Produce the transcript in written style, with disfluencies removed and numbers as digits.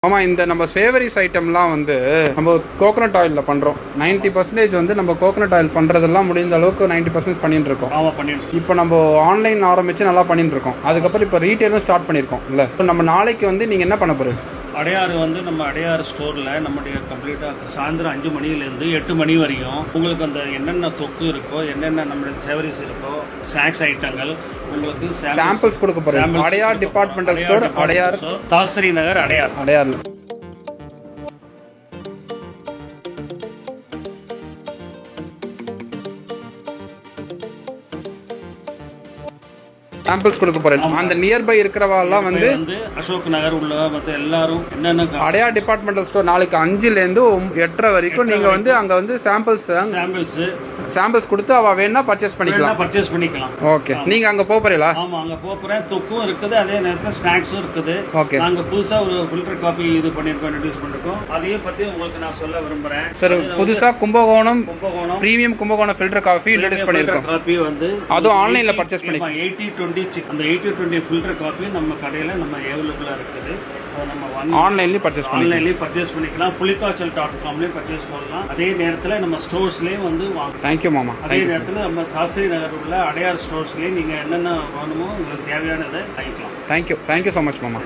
ஆமா, இந்த நம்ம சேவரிஸ் ஐட்டம்லாம் வந்து நம்ம கோகனட் ஆயில்ல பண்றோம். 90% வந்து நம்ம கோகனட் ஆயில் பண்றதெல்லாம் முடிந்த அளவுக்கு 90% பண்ணிட்டு இருக்கோம். இப்போ நம்ம ஆன்லைன் ஆரம்பிச்சு நல்லா பண்ணிட்டு இருக்கோம். அதுக்கப்புறம் இப்போ ரீட்டைலும் ஸ்டார்ட் பண்ணிருக்கோம் இல்ல. நம்ம நாளைக்கு வந்து நீங்க என்ன பண்ண போறீங்க? அடையாறு வந்து நம்ம அடையாறு ஸ்டோரில் நம்முடைய கம்ப்ளீட்டாக சாயந்தரம் 5 மணிலேருந்து 8 மணி வரையும் உங்களுக்கு அந்த என்னென்ன தொக்கு இருக்கோ, என்னென்ன நம்மளுடைய சேவரிஸ் இருக்கோ, ஸ்நாக்ஸ் ஐட்டங்கள் உங்களுக்கு சாம்பிள்ஸ் கொடுக்க போறோம். அடையார் டிபார்ட்மெண்டல் ஸ்டோர், அடையார் தாஸ்திரி நகர், அடையார். சாம்பிள்ஸ் கொடுக்க போறேன். அந்த நியர்பை இருக்கிறவெல்லாம் வந்து அசோக் நகர் உள்ள மற்ற எல்லாரும் என்னென்ன அடையார் டிபார்ட்மெண்டல் ஸ்டோர் நாளைக்கு 5லேருந்து 8:30 வரைக்கும் நீங்க வந்து அங்க வந்து சாம்பிள்ஸ் கொடுத்து அவ வேணா பர்ச்சேஸ் பண்ணிக்கலாம். ஓகே, நீங்க அங்க போறீங்களா? ஆமா, அங்க போறேன். தொக்கும் இருக்குது, அதே நேரத்தில் ஸ்நாக்ஸும் இருக்குது. ஓகே, நாங்க புதுசா ஒரு ஃபில்டர் காபி இது பண்ணிருக்கோம், இன்ட்ரோடியூஸ் பண்ணிருக்கோம். அதையும் பத்தி உங்களுக்கு நான் சொல்ல விரும்புறேன். சார், புதுசா Kumbakonam premium Kumbakonam filter coffee introduce பண்ணிருக்கோம். காபி வந்து அதுவும் ஆன்லைன்ல பர்ச்சேஸ் பண்ணிக்கலாம். 80-20 அந்த 80-20 ஃபில்டர் காபி நம்ம கடையில நம்ம அவைலபிளா இருக்குது. நம்ம ஆன்லைன்லயும் பர்ச்சேஸ் பண்ணிக்கலாம். புலிக்காய்ச்சல்.comலயும் பர்ச்சேஸ் பண்ணலாம். அதே நேரத்தில் நம்ம ஸ்டோர்ஸ்லயும் வந்து வாங்கலாம். தேங்க்யூ மாமா. அதே நேரத்தில் நம்ம சாஸ்திரி நகர் உள்ள அடையார் ஸ்டோர்ஸ்லயும் நீங்க என்னென்ன வேணுமோ உங்களுக்கு தேவையானதை வாங்கிக்கலாம். தேங்க்யூ ஸோ மச் மாமா.